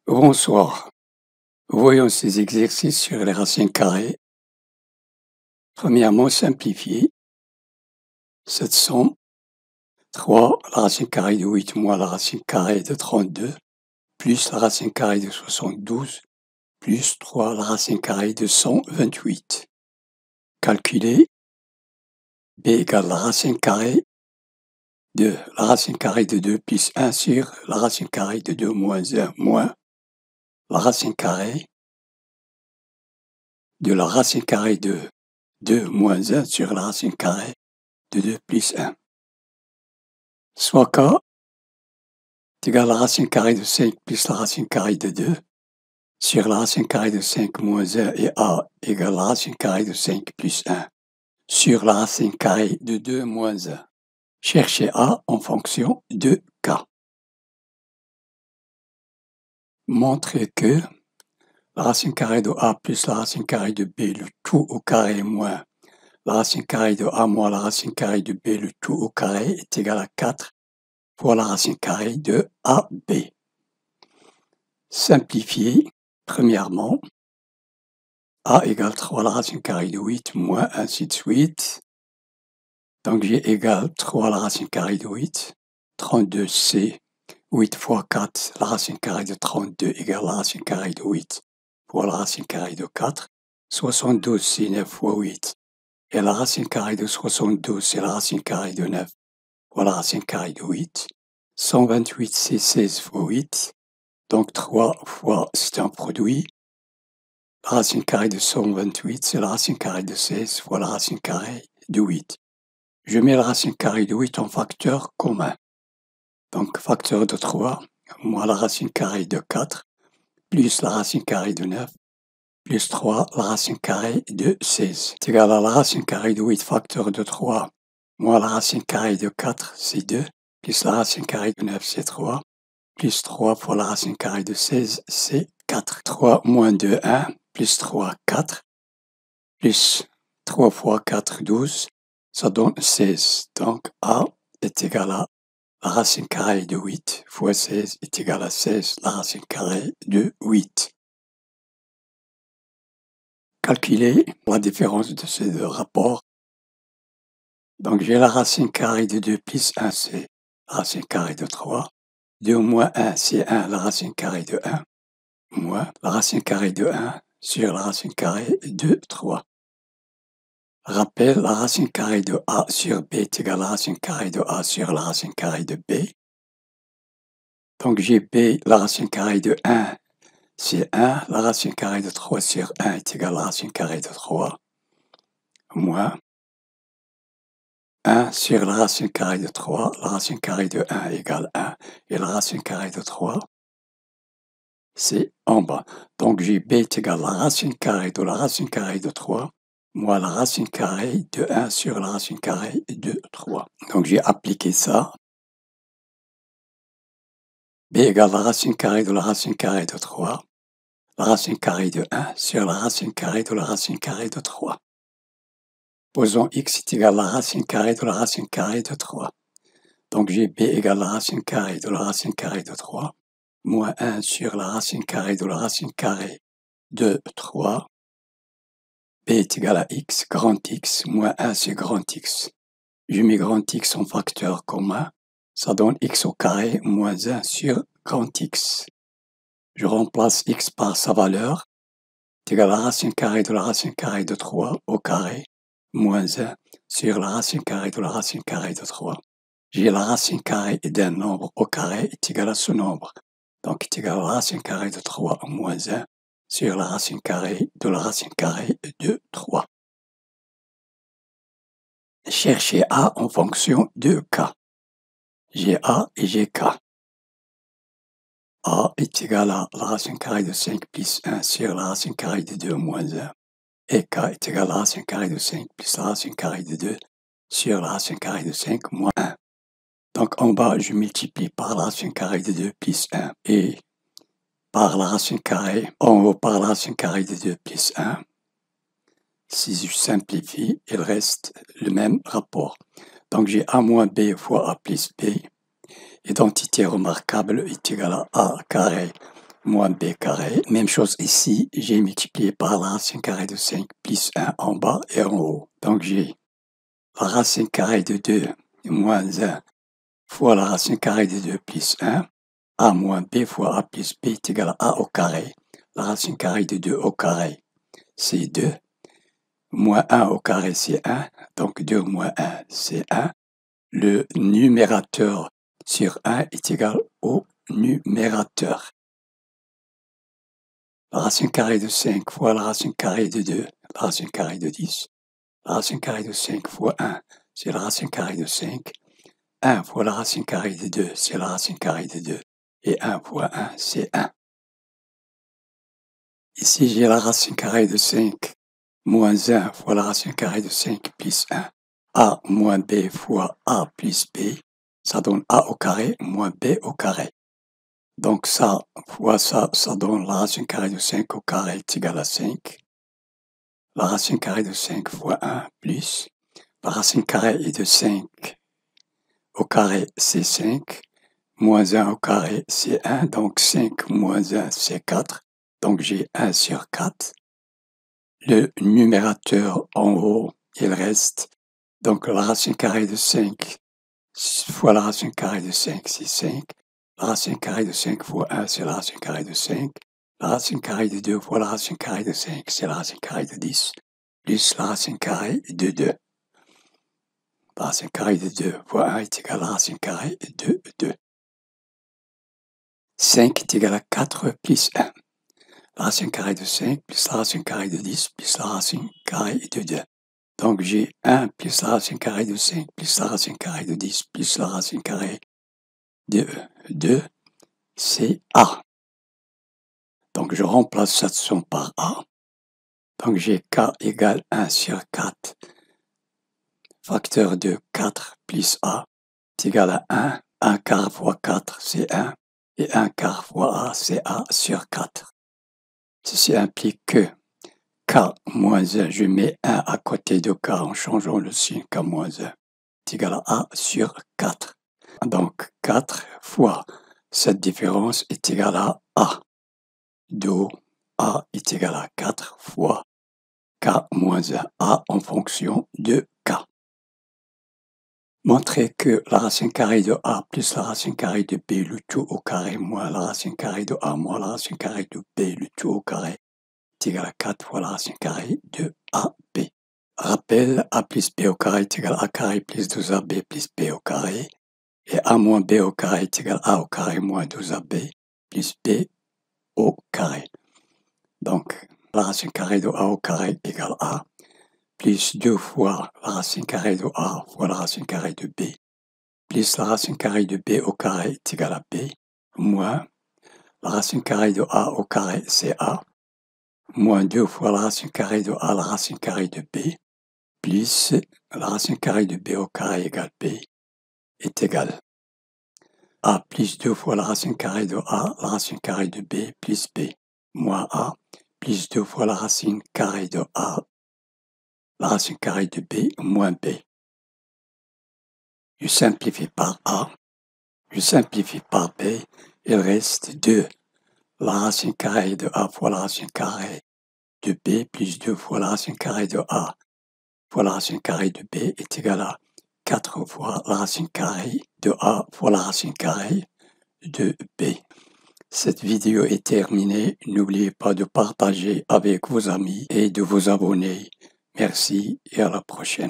Bonsoir. Voyons ces exercices sur les racines carrées. Premièrement, simplifier. Cette somme, 3, la racine carrée de 8 moins la racine carrée de 32, plus la racine carrée de 72, plus 3, la racine carrée de 128. Calculer. B égale la racine carrée de la racine carrée de 2 plus 1 sur la racine carrée de 2 moins 1 moins la racine carrée de la racine carrée de 2 moins 1 sur la racine carrée de 2 plus 1. Soit K est égal à la racine carrée de 5 plus la racine carrée de 2 sur la racine carrée de 5 moins 1 et A égale la racine carrée de 5 plus 1 sur la racine carrée de 2 moins 1. Cherchez A en fonction de K. Montrez que la racine carrée de A plus la racine carrée de B, le tout au carré moins la racine carrée de A moins la racine carrée de B, le tout au carré est égal à 4 fois la racine carrée de AB. Simplifier, premièrement, A égale 3 la racine carrée de 8 moins ainsi de suite. Donc j'ai égale 3 la racine carrée de 8, 32C, 8 fois 4, la racine carrée de 32 égale la racine carrée de 8 fois la racine carrée de 4, 72C 9 fois 8, et la racine carrée de 72 c'est la racine carrée de 9 fois la racine carrée de 8, 128 c'est 16 fois 8, donc 3 fois c'est un produit. La racine carrée de 128 c'est la racine carrée de 16 fois la racine carrée de 8. Je mets la racine carrée de 8 en facteur commun. Donc facteur de 3 moins la racine carrée de 4 plus la racine carrée de 9 plus 3 la racine carrée de 16 est égal à la racine carrée de 8 facteur de 3 moins la racine carrée de 4 c'est 2 plus la racine carrée de 9 c'est 3 plus 3 fois la racine carrée de 16 c'est 4. 3 moins 2 1 plus 3 4 plus 3 fois 4 12 ça donne 16. Donc A est égal à la racine carrée de 8 fois 16 est égal à 16, la racine carrée de 8. Calculer la différence de ces deux rapports. Donc j'ai la racine carrée de 2 plus 1, c'est la racine carrée de 3. 2 moins 1, c'est 1, la racine carrée de 1, moins la racine carrée de 1 sur la racine carrée de 3. Rappel, la racine carrée de A sur B est égale à la racine carrée de A sur la racine carrée de B. Donc j'ai B, la racine carrée de 1, c'est 1. La racine carrée de 3 sur 1 est égale à la racine carrée de 3, moins 1 sur la racine carrée de 3. La racine carrée de 1 égale 1. Et la racine carrée de 3, c'est en bas. Donc j'ai B est égal à la racine carrée de la racine carrée de 3, moins la racine carrée de 1 sur la racine carrée de 3. Donc j'ai appliqué ça. B égale la racine carrée de la racine carrée de 3, la racine carrée de 1 sur la racine carrée de la racine carrée de 3. Posons x est égal à la racine carrée de la racine carrée de 3. Donc j'ai b égale la racine carrée de la racine carrée de 3, moins 1 sur la racine carrée de la racine carrée de 3. B est égal à x, grand X, moins 1 c'est grand X. Je mets grand X en facteur commun, ça donne x au carré moins 1 sur grand X. Je remplace x par sa valeur, c'est égal à la racine carrée de la racine carrée de 3 au carré, moins 1 sur la racine carrée de la racine carrée de 3. J'ai la racine carrée d'un nombre au carré est égal à ce nombre. Donc est égal à la racine carrée de 3 moins 1 sur la racine carrée de la racine carrée de 3. Cherchez A en fonction de K. J'ai A et j'ai K. A est égal à la racine carrée de 5 plus 1 sur la racine carrée de 2 moins 1. Et K est égal à la racine carrée de 5 plus la racine carrée de 2 sur la racine carrée de 5 moins 1. Donc en bas, je multiplie par la racine carrée de 2 plus 1 et par la racine carrée, en haut par la racine carrée de 2 plus 1. Si je simplifie, il reste le même rapport. Donc j'ai A moins B fois A plus B. Identité remarquable est égale à A carré moins b carré. Même chose ici, j'ai multiplié par la racine carrée de 5 plus 1 en bas et en haut. Donc j'ai la racine carrée de 2 moins 1 fois la racine carrée de 2 plus 1. A moins b fois a plus b est égal à a au carré. La racine carrée de 2 au carré, c'est 2. Moins 1 au carré, c'est 1. Donc 2 moins 1, c'est 1. Le numérateur sur 1 est égal au numérateur. La racine carrée de 5 fois la racine carrée de 2, la racine carrée de 10. La racine carrée de 5 fois 1, c'est la racine carrée de 5. 1 fois la racine carrée de 2, c'est la racine carrée de 2. Et 1 fois 1, c'est 1. Ici, j'ai la racine carrée de 5 moins 1 fois la racine carrée de 5 plus 1. A moins b fois a plus b, ça donne a au carré moins b au carré. Donc ça fois ça, ça donne la racine carrée de 5 au carré est égal à 5. La racine carrée de 5 fois 1 plus la racine carrée est de 5 au carré, c'est 5. Moins 1 au carré, c'est 1. Donc 5 moins 1, c'est 4. Donc j'ai 1 sur 4. Le numérateur en haut, il reste. Donc la racine carrée de 5 fois la racine carrée de 5, c'est 5. La racine carrée de 5 fois 1, c'est la racine carrée de 5. La racine carrée de 2 fois la racine carrée de 5, c'est la racine carrée de 10. Plus la racine carrée de 2. La racine carrée de 2 fois 1 est égal à la racine carrée de 2. 5 est égal à 4 plus 1. La racine carrée de 5 plus la racine carrée de 10 plus la racine carrée de 2. Donc j'ai 1 plus la racine carrée de 5 plus la racine carrée de 10 plus la racine carrée de 2, c'est A. Donc je remplace cette somme par A. Donc j'ai K égale 1 sur 4. Facteur de 4 plus A est égal à 1. 1 quart fois 4, c'est 1. Et 1 quart fois A, c'est A sur 4. Ceci implique que K moins 1, je mets 1 à côté de K en changeant le signe K moins 1, est égal à A sur 4. Donc 4 fois cette différence est égale à A. D'où A est égal à 4 fois K moins 1 A en fonction de K. Montrer que la racine carrée de A plus la racine carrée de B, le tout au carré, moins la racine carrée de A moins la racine carrée de B, le tout au carré, est égal à 4 fois la racine carrée de AB. Rappel, A plus B au carré est égal à A carré plus 12AB plus B au carré. Et A moins B au carré est égal à A au carré moins 12AB plus B au carré. Donc, la racine carrée de A au carré égale A, plus 2 fois la racine carrée de A fois la racine carrée de B, plus la racine carrée de B au carré est égal à B, moins la racine carrée de A au carré, c'est A, moins 2 fois la racine carrée de A, la racine carrée de B, plus la racine carrée de B au carré égale B, est égal A plus 2 fois la racine carrée de A, la racine carrée de B, plus B, moins A, plus 2 fois la racine carrée de A, la racine carrée de B, moins B. Je simplifie par A, je simplifie par B, il reste 2. La racine carrée de A fois la racine carrée de B, plus 2 fois la racine carrée de A fois la racine carrée de B est égal à 4 fois la racine carrée de A fois la racine carrée de B. Cette vidéo est terminée. N'oubliez pas de partager avec vos amis et de vous abonner. Merci et à la prochaine.